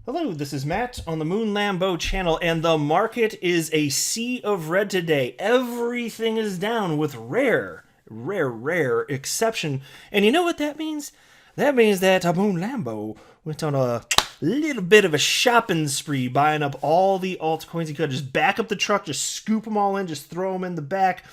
Hello, this is Matt on the Moon Lambo channel, and the market is a sea of red today. Everything is down with rare exception. And you know what that means? That means that Moon Lambo went on a little bit of a shopping spree, buying up all the altcoins he could. Just back up the truck, just scoop them all in, just throw them in the back.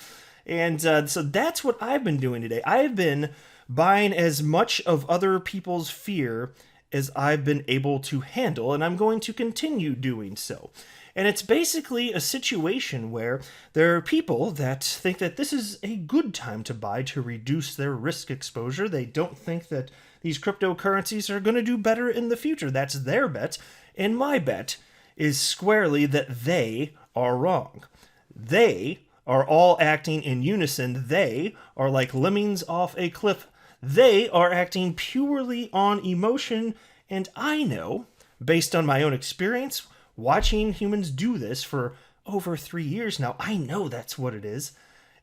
And so that's what I've been doing today. I have been buying as much of other people's fear as I've been able to handle, and I'm going to continue doing so. And it's basically a situation where there are people that think that this is a good time to buy to reduce their risk exposure. They don't think that these cryptocurrencies are going to do better in the future. That's their bet. And my bet is squarely that they are wrong. They are all acting in unison. They are like lemmings off a cliff. They are acting purely on emotion, and I know, based on my own experience, watching humans do this for over 3 years now, I know that's what it is.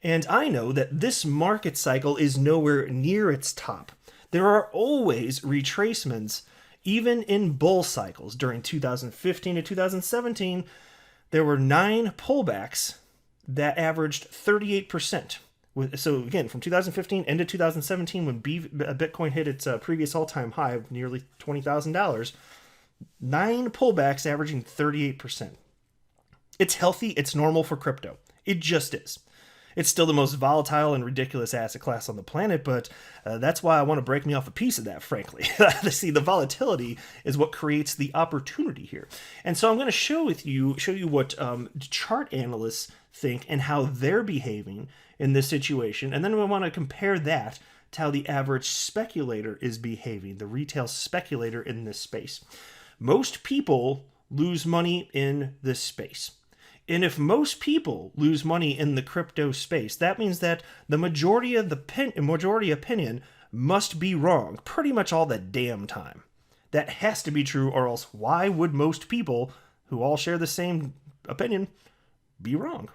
And I know that this market cycle is nowhere near its top. There are always retracements, even in bull cycles. During 2015 to 2017, there were 9 pullbacks that averaged 38%. So again, from 2015 into 2017, when Bitcoin hit its previous all-time high of nearly $20,000, 9 pullbacks averaging 38%. It's healthy. It's normal for crypto. It just is. It's still the most volatile and ridiculous asset class on the planet, but that's why I want to break me off a piece of that, frankly. See, the volatility is what creates the opportunity here. And so I'm going to show you what chart analysts think and how they're behaving in this situation. And then we want to compare that to how the average speculator is behaving, the retail speculator in this space. Most people lose money in this space. And if most people lose money in the crypto space, that means that the majority opinion must be wrong pretty much all the damn time. That has to be true, or else why would most people who all share the same opinion be wrong?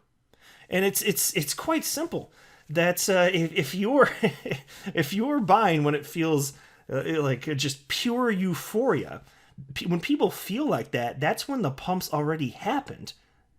And it's quite simple. That's if you're if you're buying when it feels like just pure euphoria, when people feel like that, that's when the pumps already happened.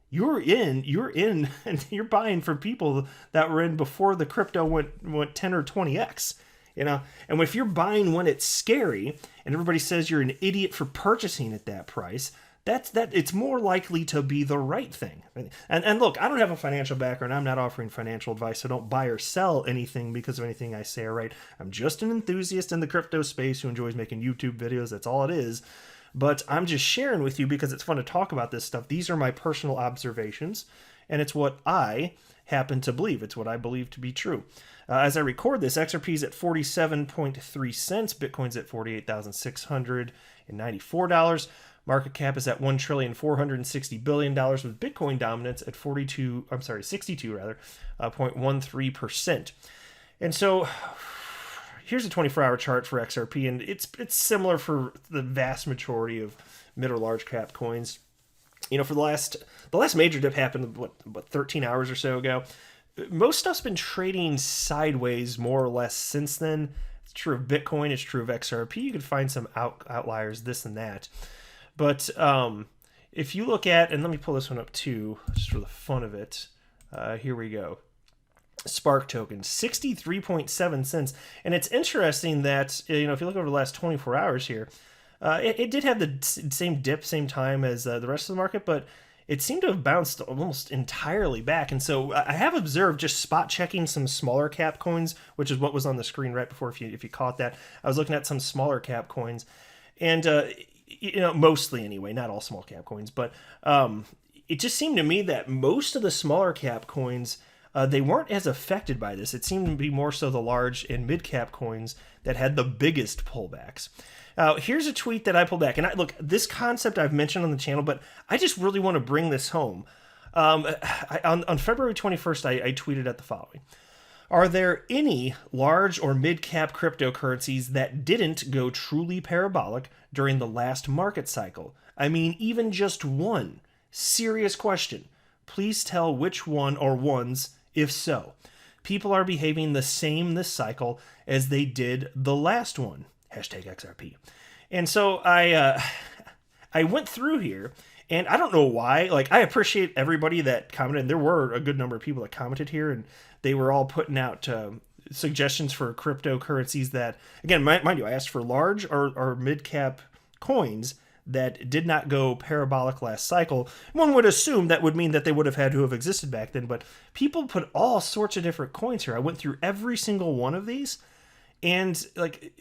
You're in, and you're buying for people that were in before the crypto went 10 or 20x, you know. And if you're buying when it's scary, and everybody says you're an idiot for purchasing at that price, that it's more likely to be the right thing. And look, I don't have a financial background. I'm not offering financial advice, so don't buy or sell anything because of anything I say or write. I'm just an enthusiast in the crypto space who enjoys making YouTube videos. That's all it is. But I'm just sharing with you because it's fun to talk about this stuff. These are my personal observations, and it's what I happen to believe. It's what I believe to be true. As I record this, XRP is at 47.3 cents. Bitcoin's at $48,694. Market cap is at $1,460 billion, with Bitcoin dominance at 0.13%. And so here's a 24-hour chart for XRP, and it's similar for the vast majority of mid or large cap coins. You know, for the last major dip happened what 13 hours or so ago. Most stuff's been trading sideways more or less since then. It's true of Bitcoin. It's true of XRP. You could find some outliers, this and that. But if you look at, and let me pull this one up too, just for the fun of it. Here we go. Spark token, 63.7 cents. And it's interesting that, you know, if you look over the last 24 hours here, it did have the same dip, same time as the rest of the market, but it seemed to have bounced almost entirely back. And so I have observed, just spot checking some smaller cap coins, which is what was on the screen right before, if you caught that. I was looking at some smaller cap coins, and you know, mostly anyway, not all small cap coins, but it just seemed to me that most of the smaller cap coins, they weren't as affected by this. It seemed to be more so the large and mid cap coins that had the biggest pullbacks. Here's a tweet that I pulled back, and look, this concept I've mentioned on the channel, but I just really want to bring this home. On February 21st, I tweeted at the following: are there any large or mid-cap cryptocurrencies that didn't go truly parabolic during the last market cycle? I mean, even just one. Serious question. Please tell which one or ones, if so. People are behaving the same this cycle as they did the last one. Hashtag XRP. And so I I went through here, and I don't know why. Like, I appreciate everybody that commented. There were a good number of people that commented here, and they were all putting out suggestions for cryptocurrencies that, again, mind you, I asked for large or mid-cap coins that did not go parabolic last cycle. One would assume that would mean that they would have had to have existed back then, but people put all sorts of different coins here. I went through every single one of these, and like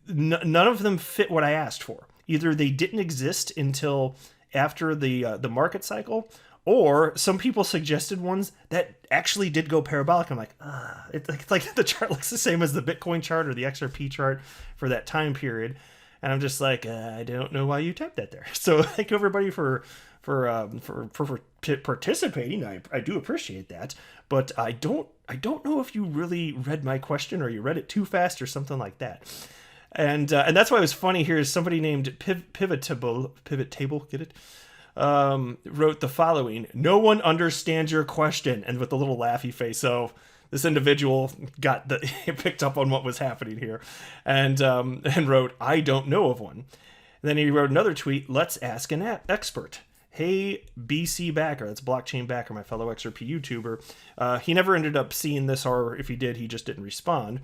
none of them fit what I asked for. Either they didn't exist until after the market cycle, or some people suggested ones that actually did go parabolic. I'm like, it's like the chart looks the same as the Bitcoin chart or the XRP chart for that time period. And I'm just like, I don't know why you typed that there. So thank you everybody for participating. I do appreciate that, but I don't know if you really read my question or you read it too fast or something like that. And that's why it was funny here. Is somebody named Pivot Table, get it? Wrote the following: "No one understands your question," and with a little laughy face. So this individual got picked up on what was happening here, and wrote, "I don't know of one." And then he wrote another tweet: "Let's ask an expert." Hey, BC Backer, that's Blockchain Backer, my fellow XRP YouTuber. He never ended up seeing this, or if he did, he just didn't respond.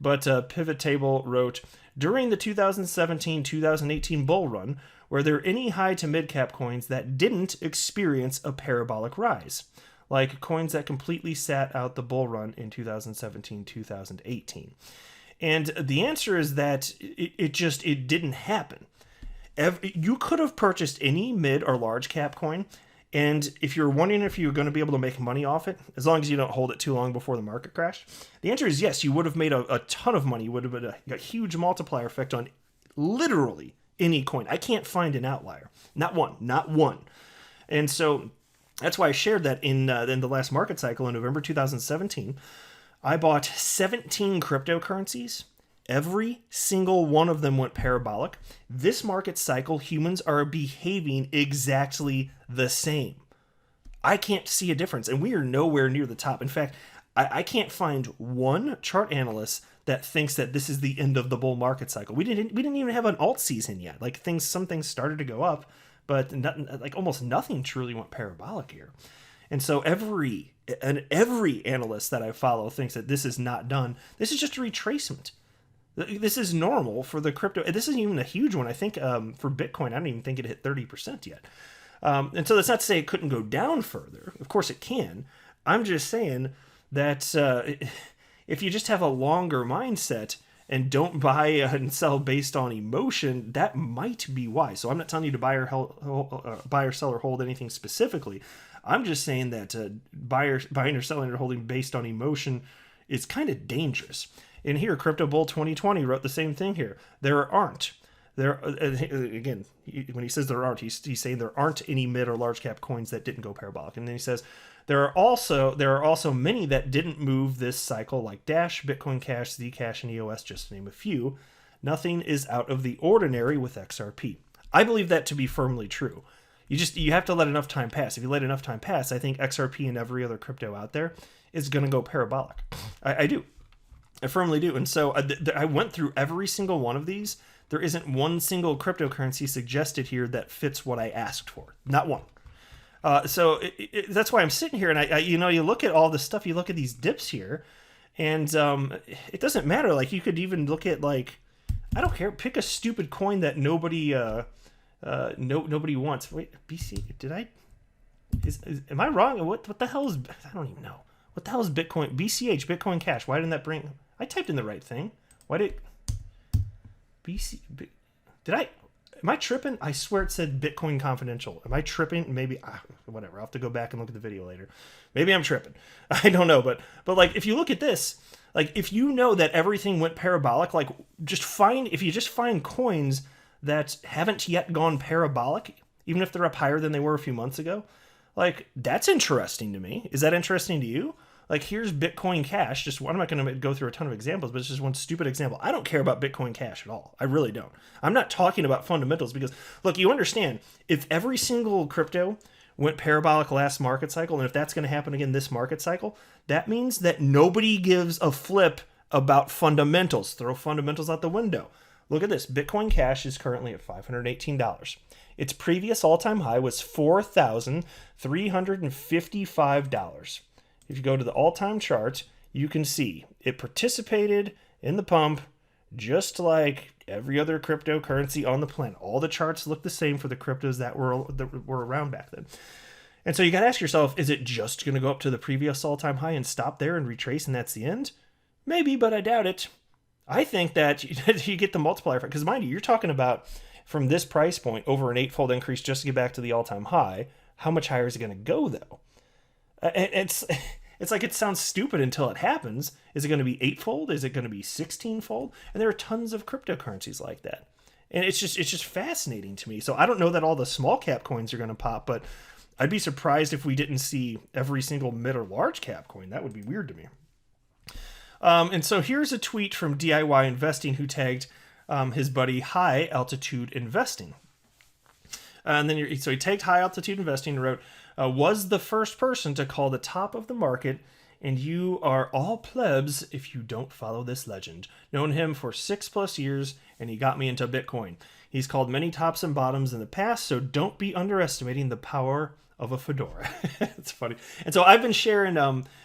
But Pivot Table wrote, "During the 2017-2018 bull run, were there any high to mid cap coins that didn't experience a parabolic rise? Like coins that completely sat out the bull run in 2017-2018? And the answer is that it didn't happen. You could have purchased any mid or large cap coin, and if you're wondering if you're going to be able to make money off it, as long as you don't hold it too long before the market crashed, the answer is yes, you would have made a ton of money. You would have been a huge multiplier effect on literally any coin. I can't find an outlier. Not one. And so that's why I shared that in the last market cycle in November 2017. I bought 17 cryptocurrencies. Every single one of them went parabolic. This market cycle, humans are behaving exactly the same. I can't see a difference, and we are nowhere near the top. In fact, I can't find one chart analyst that thinks that this is the end of the bull market cycle. We didn't even have an alt season yet. Like some things started to go up, but almost nothing truly went parabolic here. And so every analyst that I follow thinks that this is not done. This is just a retracement. This is normal for the crypto. This isn't even a huge one. I think for Bitcoin, I don't even think it hit 30% yet. And so that's not to say it couldn't go down further. Of course it can. I'm just saying that if you just have a longer mindset and don't buy and sell based on emotion, that might be why. So I'm not telling you to buy or sell or hold anything specifically. I'm just saying that buying or selling or holding based on emotion is kind of dangerous. And here, Crypto Bull 2020 wrote the same thing here. Again, when he says there aren't, he's saying there aren't any mid or large cap coins that didn't go parabolic. And then he says there are also many that didn't move this cycle, like Dash, Bitcoin Cash, Zcash, and EOS, just to name a few. Nothing is out of the ordinary with XRP. I believe that to be firmly true. You have to let enough time pass. If you let enough time pass, I think XRP and every other crypto out there is going to go parabolic. I do. I firmly do. And so I went through every single one of these. There isn't one single cryptocurrency suggested here that fits what I asked for. Not one. So that's why I'm sitting here, and I you look at all this stuff, you look at these dips here, and it doesn't matter. Like, you could even look at, like, I don't care, pick a stupid coin that nobody wants. Wait, BC, am I wrong? What the hell is, I don't even know. What the hell is Bitcoin? BCH, Bitcoin Cash. Why didn't that bring... I typed in the right thing. Why did... Am I tripping? I swear it said Bitcoin Confidential. Am I tripping? Maybe... whatever. I'll have to go back and look at the video later. Maybe I'm tripping. I don't know. But like, if you look at this, like, if you know that everything went parabolic, like, if you just find coins that haven't yet gone parabolic, even if they're up higher than they were a few months ago, like, that's interesting to me. Is that interesting to you? Like, here's Bitcoin Cash. I'm not going to go through a ton of examples, but it's just one stupid example. I don't care about Bitcoin Cash at all. I really don't. I'm not talking about fundamentals because, look, you understand, if every single crypto went parabolic last market cycle, and if that's going to happen again this market cycle, that means that nobody gives a flip about fundamentals. Throw fundamentals out the window. Look at this. Bitcoin Cash is currently at $518. Its previous all-time high was $4,355. If you go to the all-time chart, you can see it participated in the pump just like every other cryptocurrency on the planet. All the charts look the same for the cryptos that were around back then. And so you got to ask yourself, is it just going to go up to the previous all-time high and stop there and retrace and that's the end? Maybe, but I doubt it. I think that you get the multiplier effect. Because mind you, you're talking about from this price point over an 8-fold increase just to get back to the all-time high. How much higher is it going to go, though? It's like it sounds stupid until it happens. Is it going to be 8-fold? Is it going to be 16-fold? And there are tons of cryptocurrencies like that. And it's just fascinating to me. So I don't know that all the small cap coins are going to pop, but I'd be surprised if we didn't see every single mid or large cap coin. That would be weird to me. And so here's a tweet from DIY Investing who tagged his buddy High Altitude Investing. And then so he tagged High Altitude Investing and wrote, was the first person to call the top of the market, and you are all plebs if you don't follow this legend. Known him for 6+ years, and he got me into Bitcoin. He's called many tops and bottoms in the past, so don't be underestimating the power of a fedora. It's funny. And so I've been sharing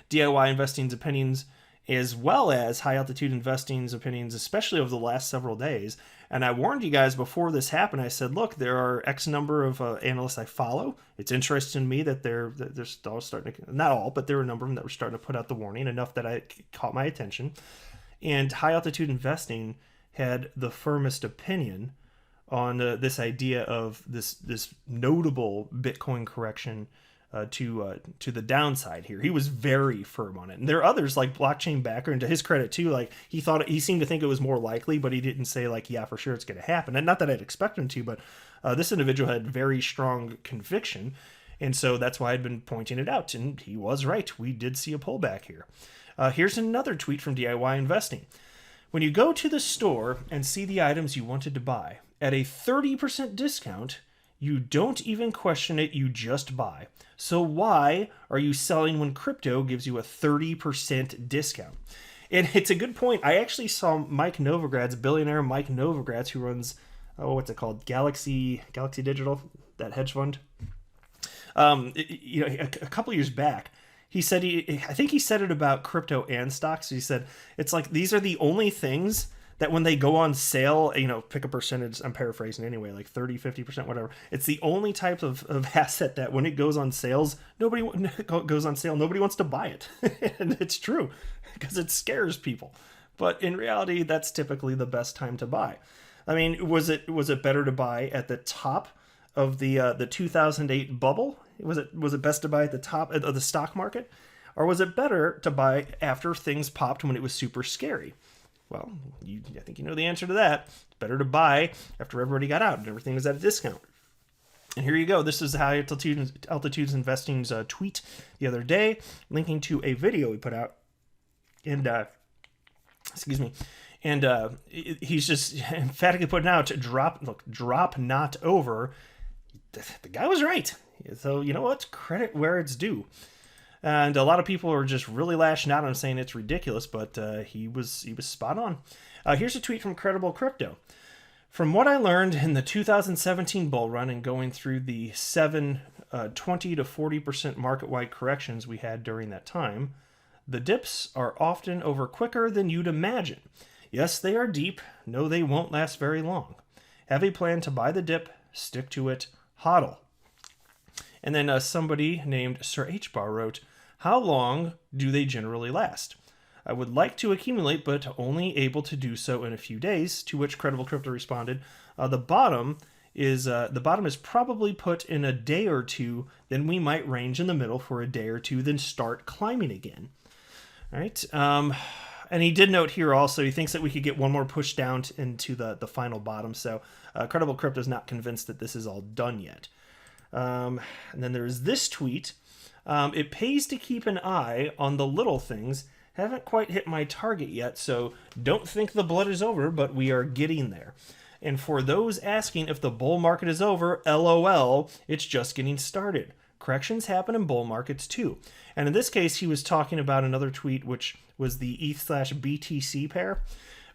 DIY Investing's opinions as well as High Altitude Investing's opinions, especially over the last several days. And I warned you guys before this happened. I said, look, there are X number of analysts I follow. It's interesting to me that they're still starting to, not all, but there were a number of them that were starting to put out the warning, enough that I caught my attention. And High Altitude Investing had the firmest opinion on this idea of this notable Bitcoin correction to the downside here. He was very firm on it. And there are others like Blockchain Backer, and to his credit too, like he seemed to think it was more likely, but he didn't say like, yeah, for sure it's going to happen. And not that I'd expect him to, but this individual had very strong conviction. And so that's why I'd been pointing it out. And he was right. We did see a pullback here. Here's another tweet from DIY Investing. When you go to the store and see the items you wanted to buy at a 30% discount, you don't even question it, you just buy. So why are you selling when crypto gives you a 30% discount? And it's a good point. I actually saw Mike Novogratz, billionaire Mike Novogratz, who runs, what's it called? Galaxy Digital, that hedge fund. A couple years back, he said, I think he said it about crypto and stocks. He said, it's like, these are the only things that when they go on sale, pick a percentage, I'm paraphrasing anyway, like 30, 50%, whatever. It's the only type of asset that when it goes on sales, nobody wants to buy it. And it's true, because it scares people. But in reality, that's typically the best time to buy. I mean, was it better to buy at the top of the 2008 bubble? Was it best to buy at the top of the stock market? Or was it better to buy after things popped when it was super scary? Well, I think you know the answer to that. It's better to buy after everybody got out and everything was at a discount. And here you go. This is High Altitude's Investing's tweet the other day, linking to a video he put out. And, he's just emphatically putting out, drop not over. The guy was right. So, you know what? Credit where it's due. And a lot of people are just really lashing out on him saying it's ridiculous, but he was spot on. Here's a tweet from Credible Crypto. From what I learned in the 2017 bull run and going through the 20 to 40% market-wide corrections we had during that time, the dips are often over quicker than you'd imagine. Yes, they are deep. No, they won't last very long. Have a plan to buy the dip, stick to it, hodl. And then somebody named Sir H. Bar wrote, how long do they generally last? I would like to accumulate, but only able to do so in a few days, to which Credible Crypto responded, the bottom is probably put in a day or two, then we might range in the middle for a day or two, then start climbing again. All right. And he did note here also, he thinks that we could get one more push down into the final bottom. So Credible Crypto is not convinced that this is all done yet. And then there's this tweet. It pays to keep an eye on the little things. Haven't quite hit my target yet, so don't think the blood is over, but we are getting there. And for those asking if the bull market is over, LOL, it's just getting started. Corrections happen in bull markets too. And in this case, he was talking about another tweet, which was the ETH/BTC pair.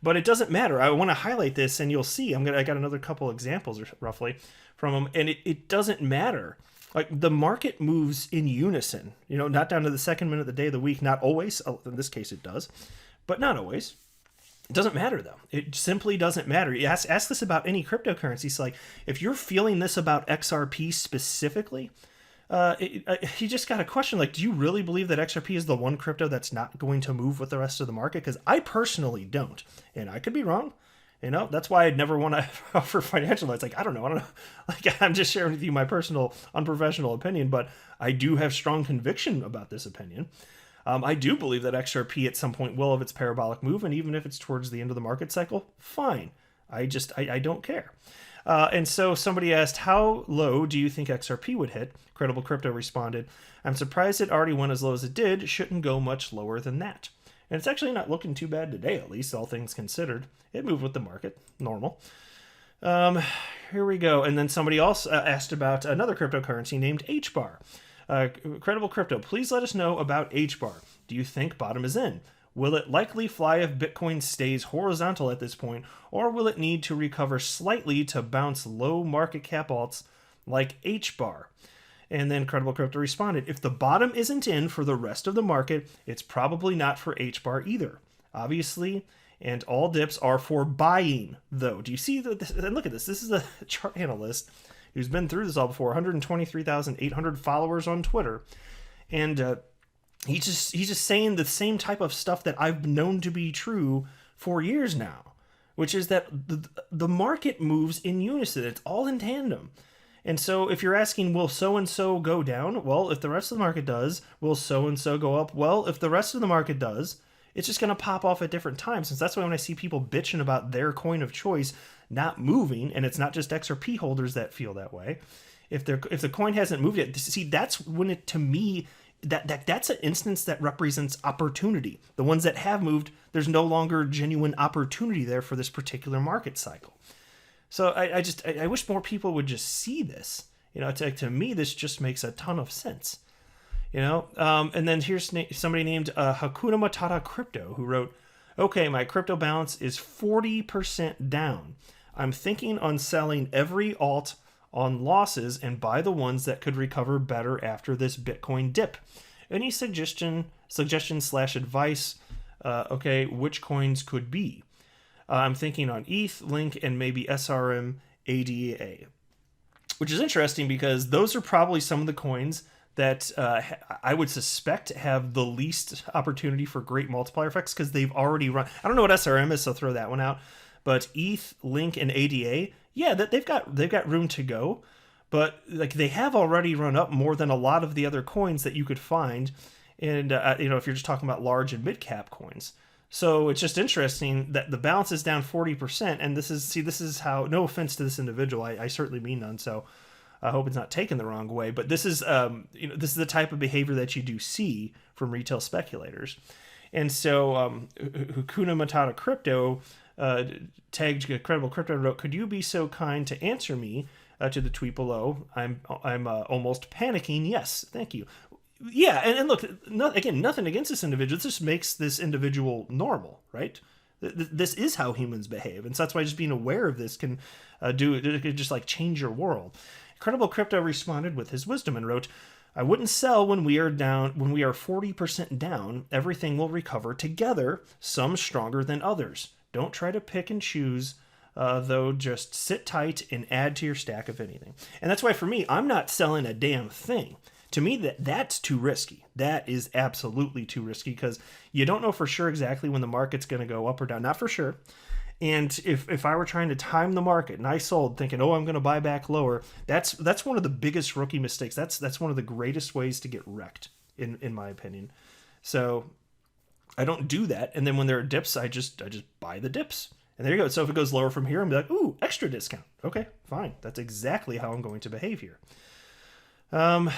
But it doesn't matter. I want to highlight this, and you'll see. I got another couple examples roughly from them, and it doesn't matter. Like, the market moves in unison, not down to the second minute of the day of the week. Not always. In this case, it does, but not always. It doesn't matter, though. It simply doesn't matter. You ask this about any cryptocurrency. It's like, if you're feeling this about XRP specifically, you just got to question, like, do you really believe that XRP is the one crypto that's not going to move with the rest of the market? Because I personally don't, and I could be wrong. That's why I'd never want to offer financial advice. Like, I don't know. Like, I'm just sharing with you my personal, unprofessional opinion, but I do have strong conviction about this opinion. I do believe that XRP at some point will have its parabolic move, and even if it's towards the end of the market cycle, fine. I don't care. And so somebody asked, how low do you think XRP would hit? Credible Crypto responded, I'm surprised it already went as low as it did. Shouldn't go much lower than that. And it's actually not looking too bad today, at least, all things considered. It moved with the market. Normal. Here we go. And then somebody else asked about another cryptocurrency named HBAR. Credible Crypto, please let us know about HBAR. Do you think bottom is in? Will it likely fly if Bitcoin stays horizontal at this point, or will it need to recover slightly to bounce low market cap alts like HBAR? And then Credible Crypto responded, if the bottom isn't in for the rest of the market, it's probably not for HBAR either. Obviously, and all dips are for buying, though. Do you see that? And look at this. This is a chart analyst who's been through this all before, 123,800 followers on Twitter. And he's just saying the same type of stuff that I've known to be true for years now, which is that the market moves in unison. It's all in tandem. And so if you're asking, will so-and-so go down? Well, if the rest of the market does, will so-and-so go up? Well, if the rest of the market does, it's just going to pop off at different times. Since that's why when I see people bitching about their coin of choice not moving, and it's not just XRP holders that feel that way, if the coin hasn't moved yet, see, that's when it, to me, that's an instance that represents opportunity. The ones that have moved, there's no longer genuine opportunity there for this particular market cycle. So I wish more people would just see this. To me, this just makes a ton of sense. And then here's somebody named Hakuna Matata Crypto who wrote, okay, my crypto balance is 40% down. I'm thinking on selling every alt on losses and buy the ones that could recover better after this Bitcoin dip. Any suggestion/advice? Okay, which coins could be? I'm thinking on ETH, Link, and maybe SRM ADA, which is interesting because those are probably some of the coins that I would suspect have the least opportunity for great multiplier effects because they've already run. I don't know what SRM is, so throw that one out. But ETH, Link, and ADA, yeah, they've got room to go, but like they have already run up more than a lot of the other coins that you could find, and if you're just talking about large and mid cap coins. So it's just interesting that the balance is down 40%, and this is how. No offense to this individual, I certainly mean none. So I hope it's not taken the wrong way, but this is this is the type of behavior that you do see from retail speculators. And so Hakuna Matata Crypto tagged Credible Crypto and wrote, "Could you be so kind to answer me to the tweet below? I'm almost panicking. Yes, thank you." Yeah, and look, nothing against this individual. This just makes this individual normal, right? This is how humans behave, and so that's why just being aware of this can just like change your world. Credible Crypto responded with his wisdom and wrote, I wouldn't sell when we are 40% down. Everything will recover together, some stronger than others. Don't try to pick and choose, though. Just sit tight and add to your stack if anything. And that's why for me, I'm not selling a damn thing. To me, that's too risky. That is absolutely too risky because you don't know for sure exactly when the market's going to go up or down. Not for sure. And if I were trying to time the market and I sold thinking, I'm going to buy back lower, that's one of the biggest rookie mistakes. That's one of the greatest ways to get wrecked, in my opinion. So I don't do that. And then when there are dips, I just buy the dips. And there you go. So if it goes lower from here, I'm like, ooh, extra discount. Okay, fine. That's exactly how I'm going to behave here. Yeah,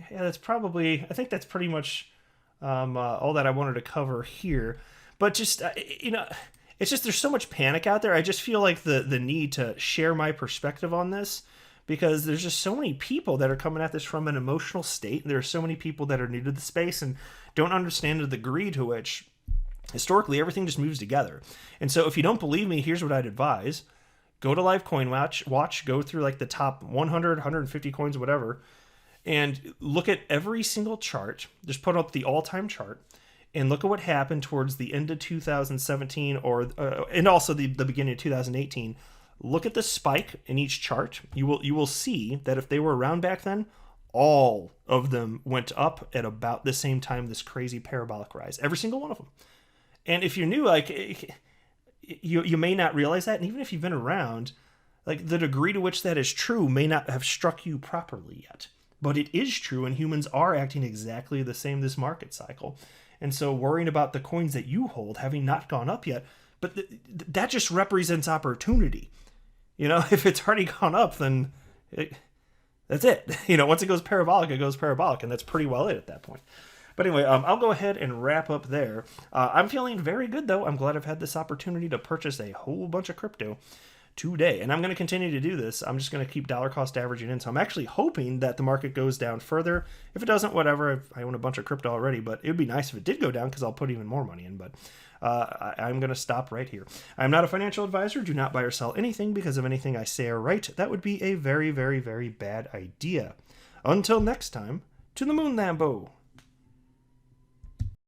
that's probably, I think that's pretty much all that I wanted to cover here. But just, it's just there's so much panic out there. I just feel like the need to share my perspective on this because there's just so many people that are coming at this from an emotional state. There are so many people that are new to the space and don't understand the degree to which Historically, everything just moves together. And so if you don't believe me, here's what I'd advise. Go to Live Coin Watch, go through like the top 100, 150 coins, whatever, and look at every single chart. Just put up the all-time chart and look at what happened towards the end of 2017 and also the beginning of 2018. Look at the spike in each chart. You will see that if they were around back then, all of them went up at about the same time, this crazy parabolic rise. Every single one of them. And if you're new, like, you may not realize that. And even if you've been around, like, the degree to which that is true may not have struck you properly yet. But it is true, and humans are acting exactly the same this market cycle. And so worrying about the coins that you hold having not gone up yet, but that just represents opportunity. You know, if it's already gone up, then that's it. You know, once it goes parabolic, and that's pretty well it at that point. But anyway, I'll go ahead and wrap up there. I'm feeling very good, though. I'm glad I've had this opportunity to purchase a whole bunch of crypto today. And I'm going to continue to do this. I'm just going to keep dollar cost averaging in. So I'm actually hoping that the market goes down further. If it doesn't, whatever. I own a bunch of crypto already, but it would be nice if it did go down because I'll put even more money in. But I'm going to stop right here. I'm not a financial advisor. Do not buy or sell anything because of anything I say or write. That would be a very, very, very bad idea. Until next time, to the moon, Lambo.